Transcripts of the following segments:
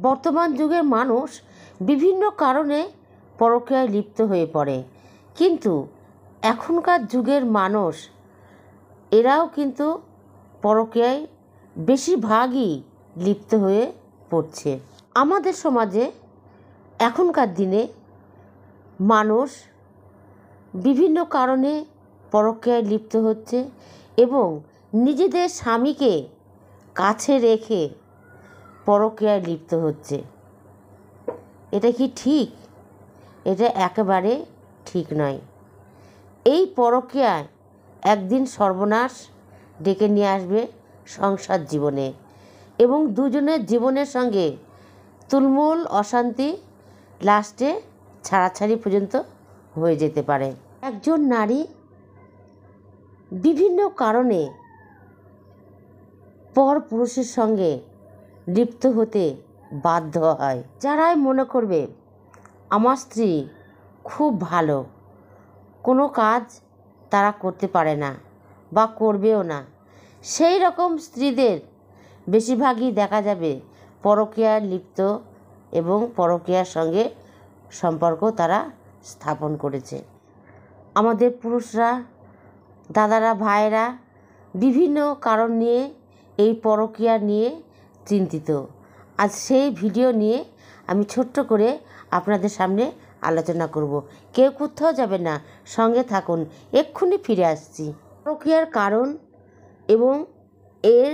বর্তমান যুগের মানুষ বিভিন্ন কারণে পরকীয়ায় লিপ্ত হয়ে পড়ে, কিন্তু এখনকার যুগের মানুষ এরাও কিন্তু পরকীয়ায় বেশিরভাগই লিপ্ত হয়ে পড়ছে। আমাদের সমাজে এখনকার দিনে মানুষ বিভিন্ন কারণে পরকীয়ায় লিপ্ত হচ্ছে এবং নিজেদের স্বামীকে কাছে রেখে পরকীয়ায় লিপ্ত হচ্ছে। এটা কি ঠিক? এটা একেবারে ঠিক নয়। এই পরকীয়ায় একদিন সর্বনাশ ডেকে নিয়ে আসবে সংসার জীবনে এবং দুজনের জীবনের সঙ্গে তুলমুল অশান্তি, লাস্টে ছাড়াছাড়ি পর্যন্ত হয়ে যেতে পারে। একজন নারী বিভিন্ন কারণে পর পুরুষের সঙ্গে লিপ্ত হতে বাধ্য হয়। যারাই মনে করবে আমার স্ত্রী খুব ভালো, কোনো কাজ তারা করতে পারে না বা করবেও না, সেই রকম স্ত্রীদের বেশিরভাগই দেখা যাবে পরকীয়ায় লিপ্ত এবং পরকীয়ার সঙ্গে সম্পর্ক তারা স্থাপন করেছে। আমাদের পুরুষরা, দাদারা, ভাইয়েরা বিভিন্ন কারণ নিয়ে এই পরকীয়া নিয়ে চিন্তিত। আজ সেই ভিডিও নিয়ে আমি ছোট্ট করে আপনাদের সামনে আলোচনা করব। কেউ কোথাও যাবে না, সঙ্গে থাকুন, এক্ষুনি ফিরে আসছি। পরকীয়ার কারণ এবং এর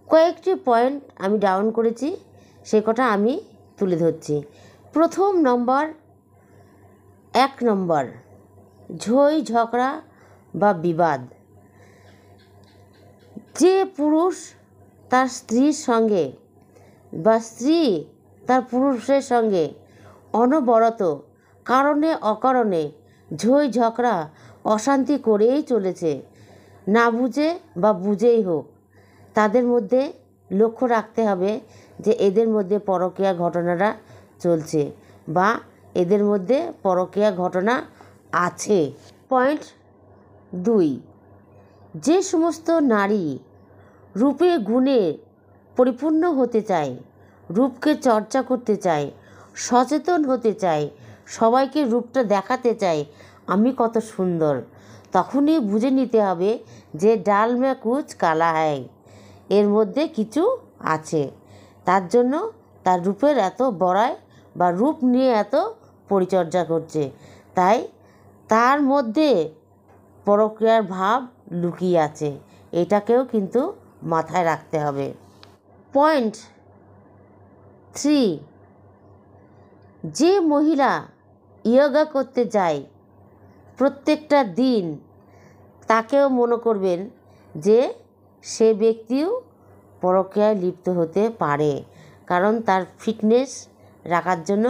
কয়েকটি পয়েন্ট আমি ডাউন করেছি, সে কটা আমি তুলে ধরছি। প্রথম নম্বর, 1 নম্বর, ঝই ঝগড়া বা বিবাদ। যে পুরুষ তার স্ত্রীর সঙ্গে বা স্ত্রী তার পুরুষের সঙ্গে অনবরত কারণে অকারণে ঝই ঝগড়া অশান্তি করেই চলেছে, না বুঝে বা বুঝেই হোক, তাদের মধ্যে লক্ষ্য রাখতে হবে যে এদের মধ্যে পরকীয়া ঘটনাটা চলছে বা এদের মধ্যে পরকীয়া ঘটনা আছে। পয়েন্ট 2, যে সমস্ত নারী রূপে গুণে পরিপূর্ণ হতে চায়, রূপকে চর্চা করতে চায়, সচেতন হতে চায়, সবাইকে রূপটা দেখাতে চায় আমি কত সুন্দর, তখনই বুঝে নিতে হবে যে ডাল মে কুচ কালা হ্যায়, এর মধ্যে কিছু আছে। তার জন্য তার রূপের এত বড়াই বা রূপ নিয়ে এত পরিচর্যা করছে, তাই তার মধ্যে পরকীয়ার ভাব লুকিয়ে আছে, এটাকেও কিন্তু মাথায় রাখতে হবে। পয়েন্ট 3, যে মহিলা ইয়োগা করতে যায় প্রত্যেকটা দিন, তাকেও মনে করবেন যে সে ব্যক্তিও পরকীয়ায় লিপ্ত হতে পারে, কারণ তার ফিটনেস রাখার জন্য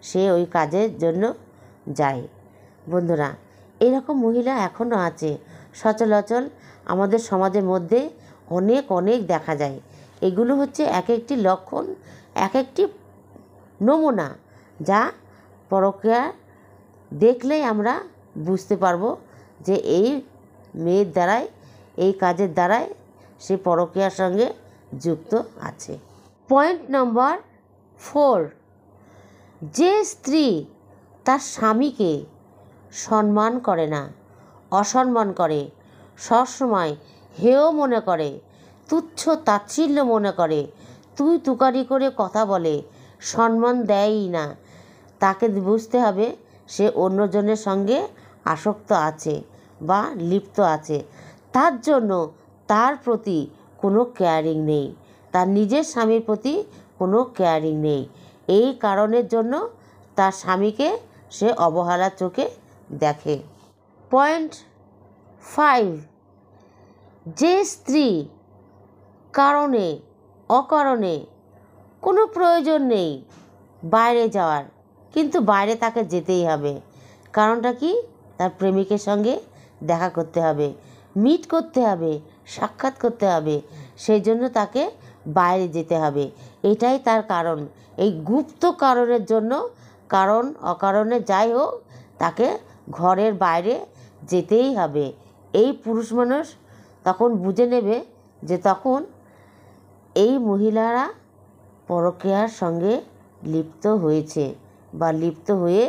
সে ওই কাজের জন্য যায়। বন্ধুরা, এরকম মহিলা এখনও আছে সচরাচর আমাদের সমাজের মধ্যে অনেক দেখা যায়। এগুলো হচ্ছে এক একটি লক্ষণ, এক একটি নমুনা, যা পরকীয়া দেখলেই আমরা বুঝতে পারবো যে এই মেয়ের দ্বারাই, এই কাজের দ্বারাই সে পরকীয়ার সঙ্গে যুক্ত আছে। পয়েন্ট নম্বর 4, যে স্ত্রী তার স্বামীকে সম্মান করে না, অসম্মান করে, সবসময় হেয় মনে করে, তুচ্ছ তাচ্ছিল্য মনে করে, তুই তুকারি করে কথা বলে, সম্মান দেয়ই না, তাকে বুঝতে হবে সে অন্যজনের সঙ্গে আসক্ত আছে বা লিপ্ত আছে। তার জন্য তার প্রতি কোনো কেয়ারিং নেই, তার নিজের স্বামীর প্রতি কোনো কেয়ারিং নেই। এই কারণের জন্য তার স্বামীকে সে অবহেলার চোখে দেখে। পয়েন্ট 5, যে স্ত্রী কারণে অকারণে কোনো প্রয়োজন নেই বাইরে যাওয়ার, কিন্তু বাইরে তাকে যেতেই হবে, কারণটা কি? তার প্রেমিকের সঙ্গে দেখা করতে হবে, মিট করতে হবে, সাক্ষাৎ করতে হবে, সেই জন্য তাকে বাইরে যেতে হবে, এটাই তার কারণ। এই গুপ্ত কারণের জন্য, কারণ অকারণে যাই হোক, তাকে ঘরের বাইরে যেতেই হবে। এই পুরুষ মানুষ তখন বুঝে নেবে যে তখন এই মহিলারা পরকীয়ার সঙ্গে লিপ্ত হয়েছে বা লিপ্ত হয়ে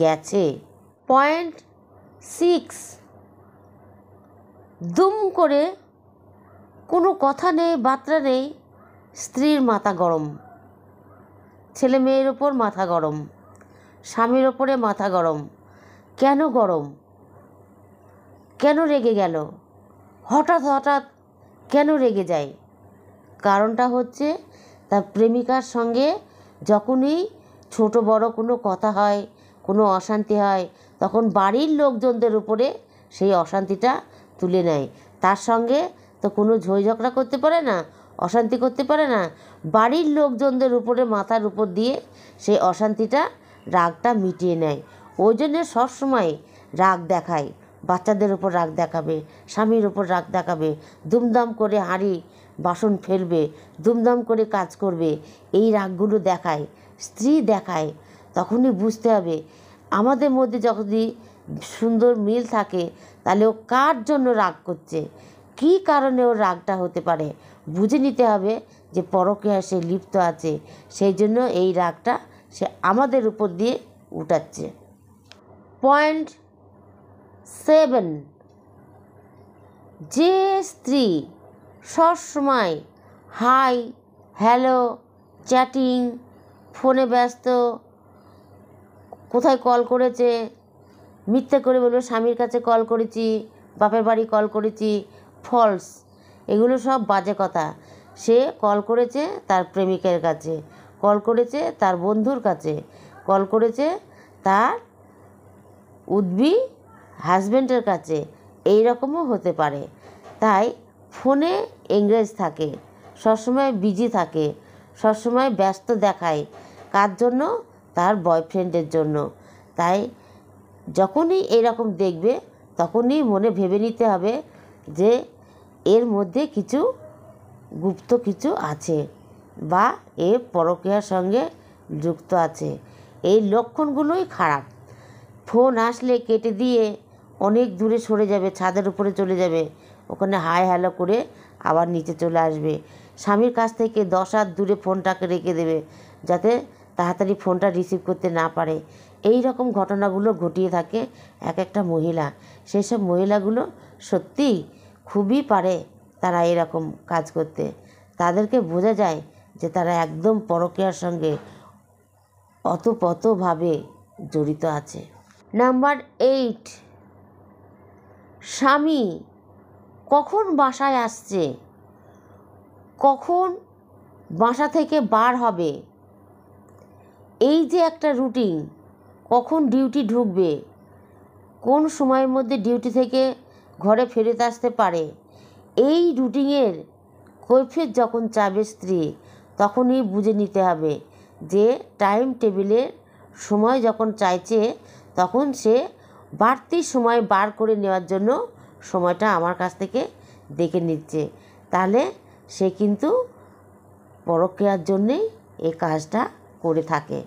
গেছে। পয়েন্ট 6, দুম করে কোনো কথা নেই, বার্তা নেই, স্ত্রীর মাথা গরম, ছেলে মেয়ের ওপর মাথা গরম, স্বামীর ওপরে মাথা গরম। কেন গরম? কেন রেগে গেল? হঠাৎ কেন রেগে যায়? কারণটা হচ্ছে তার প্রেমিকার সঙ্গে যখনই ছোট বড় কোনো কথা হয়, কোনো অশান্তি হয়, তখন বাড়ির লোকজনদের উপরে সেই অশান্তিটা তুলে নেয়। তার সঙ্গে তো কোনো ঝগড়া করতে পারে না, অশান্তি করতে পারে না, বাড়ির লোকজনদের উপরে মাথার উপর দিয়ে সেই অশান্তিটা, রাগটা মিটিয়ে নেয়। ওই জন্যে সবসময় রাগ দেখায়, বাচ্চাদের ওপর রাগ দেখাবে, স্বামীর ওপর রাগ দেখাবে, দুমদাম করে হাঁড়ি বাসন ফেলবে, দুমদাম করে কাজ করবে, এই রাগগুলো দেখায়, স্ত্রী দেখায়। তখনই বুঝতে হবে আমাদের মধ্যে যদি সুন্দর মিল থাকে, তাহলে ও কার জন্য রাগ করছে, কী কারণে ওর রাগটা হতে পারে, বুঝে নিতে হবে যে পরকীয়ায় সে লিপ্ত আছে, সেই জন্য এই রাগটা সে আমাদের উপর দিয়ে উঠাচ্ছে। পয়েন্ট 7, যে স্ত্রী সবসময় হাই হ্যালো চ্যাটিং, ফোনে ব্যস্ত, কোথায় কল করেছে, মিথ্যে করে বলবে স্বামীর কাছে কল করেছি, বাপের বাড়ি কল করেছি, ফলস, এগুলো সব বাজে কথা। সে কল করেছে তার প্রেমিকের কাছে, কল করেছে তার বন্ধুর কাছে, কল করেছে তার উদ্বি হাজব্যান্ডের কাছে, এই রকমও হতে পারে। তাই ফোনে এঙ্গেজ থাকে, সবসময় বিজি থাকে, সবসময় ব্যস্ত দেখায়, কার জন্য? তার বয়ফ্রেন্ডের জন্য। তাই যখনই এরকম দেখবে তখনই মনে ভেবে নিতে হবে যে এর মধ্যে কিছু গুপ্ত কিছু আছে বা এ পরকীয়ার সঙ্গে যুক্ত আছে। এই লক্ষণগুলোই খারাপ। ফোন আসলে কেটে দিয়ে অনেক দূরে সরে যাবে, ছাদের উপরে চলে যাবে, ওখানে হাই হ্যালো করে আবার নিচে চলে আসবে। স্বামীর কাছ থেকে 10 হাত দূরে ফোনটাকে রেখে দেবে যাতে তাড়াতাড়ি ফোনটা রিসিভ করতে না পারে। এই রকম ঘটনাগুলো ঘটিয়ে থাকে এক একটা মহিলা। সেই সব মহিলাগুলো সত্যিই খুবই পারে তারা এরকম কাজ করতে। তাদেরকে বোঝা যায় যে তারা একদম পরকীয়ার সঙ্গে অতপ্রতভাবে জড়িত আছে। নাম্বার 8, স্বামী কখন বাসায় আসছে, কখন বাসা থেকে বার হবে, এই যে একটা রুটিন, কখন ডিউটি ঢুকবে, কোন সময়ের মধ্যে ডিউটি থেকে ঘরে ফেরত আসতে পারে, এই রুটিনের কৈফিয়ত যখন চাবে স্ত্রী, তখনই বুঝে নিতে হবে যে টাইম টেবিলের সময় যখন চাইছে, তখন সে বাড়তি সময় বার করে নেওয়ার জন্য সময়টা আমার কাছ থেকে দেখে নিচ্ছে। তাহলে সে কিন্তু পরকীয়ার জন্যেই এই কাজটা করে থাকে।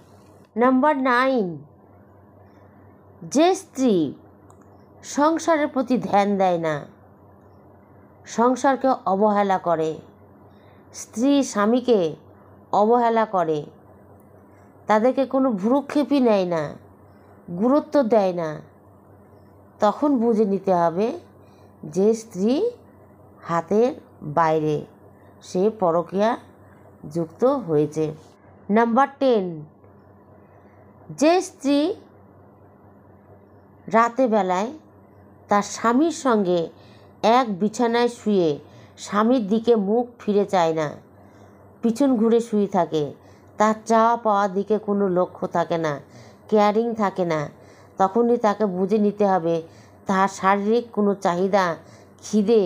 নাম্বার 9, যে স্ত্রী সংসারের প্রতি ধ্যান দেয় না, সংসারকে অবহেলা করে, স্ত্রী স্বামীকে অবহেলা করে, তাদেরকে কোনো ভ্রুক্ষেপই নেয় না, গুরুত্ব দেয় না, তখন বুঝে নিতে হবে যে স্ত্রী হাতের বাইরে, সে পরকীয়া যুক্ত হয়েছে। নাম্বার 10, যে স্ত্রী রাতে বেলায় তার স্বামীর সঙ্গে এক বিছানায় শুয়ে স্বামীর দিকে মুখ ফিরে চায় না, পিছন ঘুরে শুয়ে থাকে, তার চাওয়া পাওয়ার দিকে কোনো লক্ষ্য থাকে না, কেয়ারিং থাকে না, তখনই তাকে বুঝে নিতে হবে তার শারীরিক কোনো চাহিদা, খিদে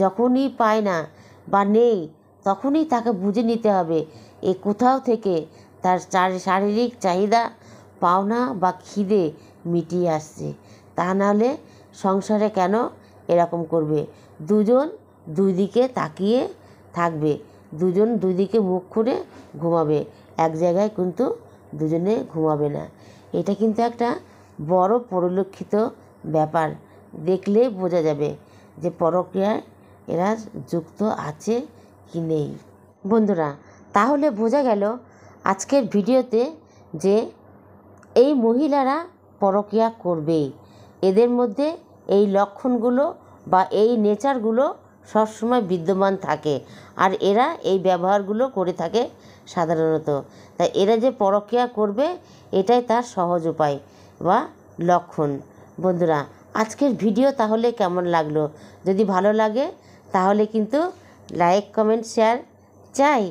যখনই পায় না বা নেই, তখনই তাকে বুঝে নিতে হবে এ কোথাও থেকে তার শারীরিক চাহিদা, পাওনা বা খিদে মিটিয়ে আসছে। তা নাহলে সংসারে কেন এরকম করবে? দুজন দুই দিকে তাকিয়ে থাকবে, দুজন দুই দিকে মুখ করে ঘুমাবে, এক জায়গায় কিন্তু দুজনে ঘুমাবে না। এটা কিন্তু একটা বড় পরিলক্ষিত ব্যাপার। দেখলে বোঝা যাবে যে পরকীয়ায় এরা যুক্ত আছে কি নেই। বন্ধুরা, তাহলে বোঝা গেল আজকের ভিডিওতে যে এই মহিলারা পরকীয়া করবেই, এদের মধ্যে এই লক্ষণগুলো বা এই নেচারগুলো সবসময় বিদ্যমান থাকে, আর এরা এই ব্যবহারগুলো করে থাকে সাধারণত। তাই এরা যে পরকীয়া করবে এটাই তার সহজ উপায় বা লক্ষণ। বন্ধুরা, আজকের ভিডিও তাহলে কেমন লাগলো? যদি ভালো লাগে তাহলে কিন্তু লাইক, কমেন্ট, শেয়ার চাই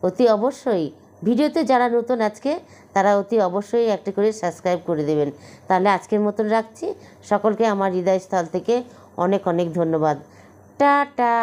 অতি অবশ্যই। ভিডিওতে যারা নতুন আজকে তারা অতি অবশ্যই একটা করে সাবস্ক্রাইব করে দেবেন। তাহলে আজকের মতন রাখছি। সকলকে আমার হৃদয়স্থল থেকে অনেক অনেক ধন্যবাদ। টাটা।